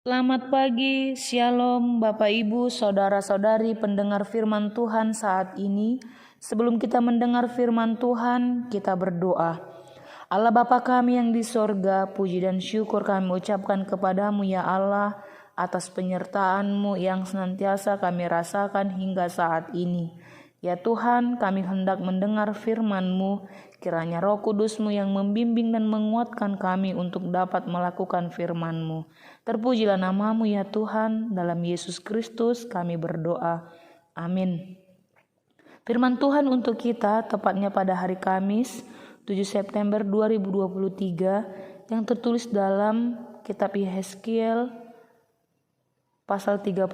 Selamat pagi, Shalom Bapak Ibu, Saudara-saudari pendengar firman Tuhan saat ini. Sebelum kita mendengar firman Tuhan, kita berdoa. Allah Bapa kami yang di sorga, puji dan syukur kami ucapkan kepadamu ya Allah, atas penyertaan-Mu yang senantiasa kami rasakan hingga saat ini. Ya Tuhan, kami hendak mendengar firman-Mu, kiranya Roh Kudus-Mu yang membimbing dan menguatkan kami untuk dapat melakukan firman-Mu. Terpujilah nama-Mu ya Tuhan, dalam Yesus Kristus kami berdoa. Amin. Firman Tuhan untuk kita tepatnya pada hari Kamis 7 September 2023 yang tertulis dalam kitab Yehezkiel pasal 36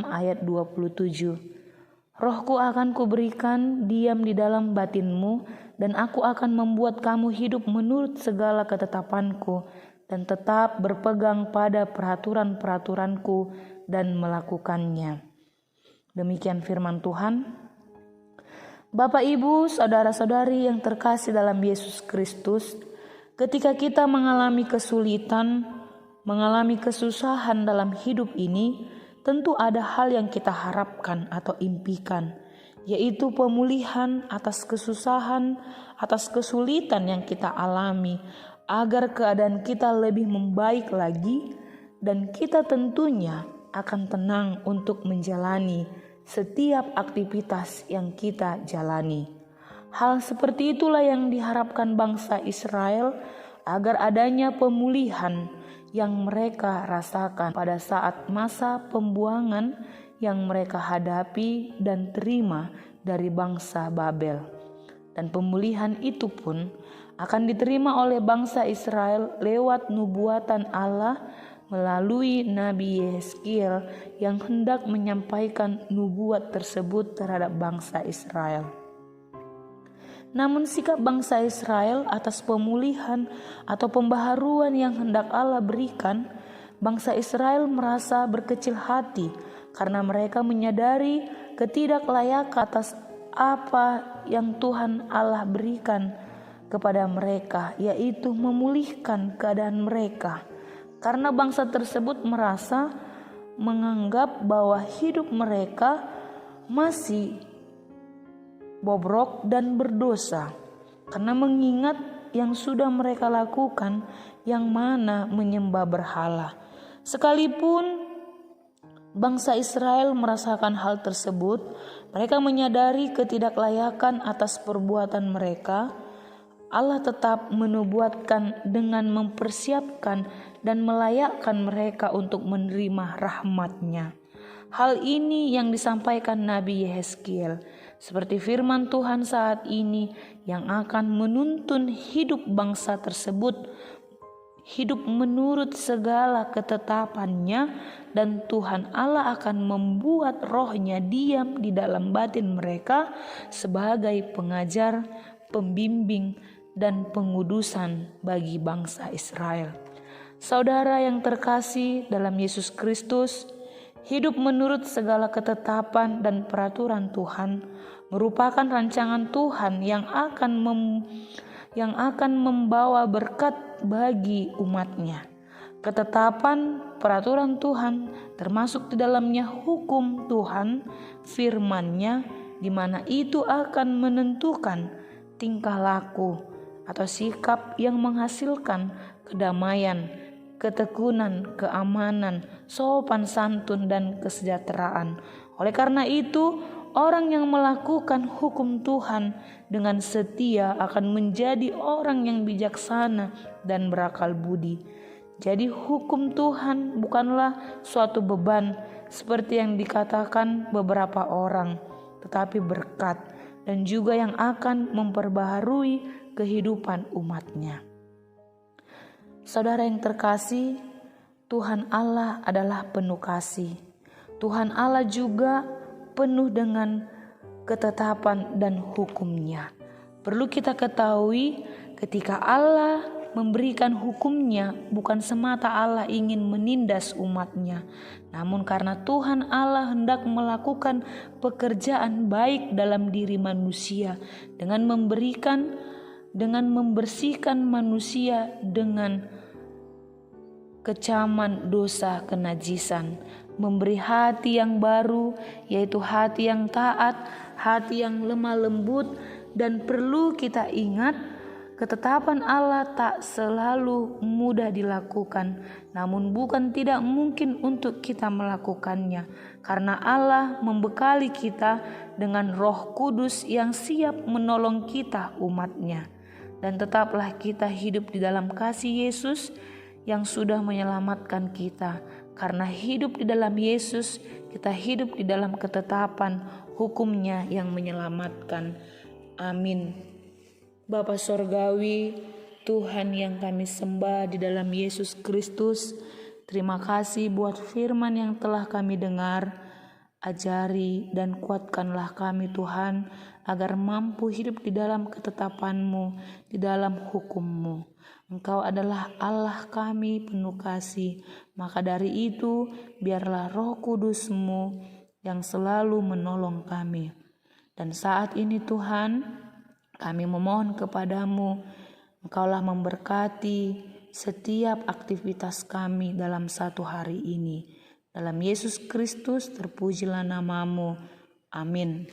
ayat 27. Rohku akan kuberikan diam di dalam batinmu, dan aku akan membuat kamu hidup menurut segala ketetapanku, dan tetap berpegang pada peraturan-peraturanku dan melakukannya. Demikian firman Tuhan. Bapak, Ibu, saudara-saudari yang terkasih dalam Yesus Kristus, ketika kita mengalami kesulitan, mengalami kesusahan dalam hidup ini, tentu ada hal yang kita harapkan atau impikan, yaitu pemulihan atas kesusahan, atas kesulitan yang kita alami, agar keadaan kita lebih membaik lagi, dan kita tentunya akan tenang untuk menjalani setiap aktivitas yang kita jalani. Hal seperti itulah yang diharapkan bangsa Israel, agar adanya pemulihan yang mereka rasakan pada saat masa pembuangan yang mereka hadapi dan terima dari bangsa Babel. Dan pemulihan itu pun akan diterima oleh bangsa Israel lewat nubuatan Allah melalui Nabi Yehezkiel yang hendak menyampaikan nubuat tersebut terhadap bangsa Israel. Namun sikap bangsa Israel atas pemulihan atau pembaharuan yang hendak Allah berikan, bangsa Israel merasa berkecil hati karena mereka menyadari ketidaklayakan atas apa yang Tuhan Allah berikan kepada mereka, yaitu memulihkan keadaan mereka. Karena bangsa tersebut merasa menganggap bahwa hidup mereka masih bobrok dan berdosa, karena mengingat yang sudah mereka lakukan, yang mana menyembah berhala. Sekalipun bangsa Israel merasakan hal tersebut, mereka menyadari ketidaklayakan atas perbuatan mereka. Allah tetap menubuatkan dengan mempersiapkan dan melayakkan mereka untuk menerima rahmat-Nya. Hal ini yang disampaikan Nabi Yehezkiel, seperti firman Tuhan saat ini yang akan menuntun hidup bangsa tersebut, hidup menurut segala ketetapan-Nya, dan Tuhan Allah akan membuat Roh-Nya diam di dalam batin mereka sebagai pengajar, pembimbing, dan pengudusan bagi bangsa Israel. Saudara yang terkasih dalam Yesus Kristus, hidup menurut segala ketetapan dan peraturan Tuhan merupakan rancangan Tuhan yang akan membawa berkat bagi umat-Nya. Ketetapan peraturan Tuhan termasuk di dalamnya hukum Tuhan, firman-Nya, di mana itu akan menentukan tingkah laku atau sikap yang menghasilkan kedamaian, ketekunan, keamanan, sopan santun, dan kesejahteraan. Oleh karena itu, orang yang melakukan hukum Tuhan dengan setia akan menjadi orang yang bijaksana dan berakal budi. Jadi hukum Tuhan bukanlah suatu beban seperti yang dikatakan beberapa orang, tetapi berkat dan juga yang akan memperbaharui kehidupan umat-Nya. Saudara yang terkasih, Tuhan Allah adalah penuh kasih. Tuhan Allah juga penuh dengan ketetapan dan hukum-Nya. Perlu kita ketahui, ketika Allah memberikan hukum-Nya, bukan semata Allah ingin menindas umat-Nya, namun karena Tuhan Allah hendak melakukan pekerjaan baik dalam diri manusia dengan membersihkan manusia dengan kecaman dosa kenajisan, memberi hati yang baru, yaitu hati yang taat, hati yang lemah lembut. Dan perlu kita ingat, ketetapan Allah tak selalu mudah dilakukan, namun bukan tidak mungkin untuk kita melakukannya, karena Allah membekali kita dengan Roh Kudus yang siap menolong kita umat-Nya. Dan tetaplah kita hidup di dalam kasih Yesus yang sudah menyelamatkan kita. Karena hidup di dalam Yesus, kita hidup di dalam ketetapan hukum-Nya yang menyelamatkan. Amin. Bapa Sorgawi, Tuhan yang kami sembah di dalam Yesus Kristus, terima kasih buat firman yang telah kami dengar. Ajari dan kuatkanlah kami Tuhan, agar mampu hidup di dalam ketetapan-Mu, di dalam hukum-Mu. Engkau adalah Allah kami penuh kasih, maka dari itu biarlah Roh Kudus-Mu yang selalu menolong kami. Dan saat ini Tuhan, kami memohon kepadamu, Engkaulah memberkati setiap aktivitas kami dalam satu hari ini. Dalam Yesus Kristus terpujilah nama-Mu. Amin.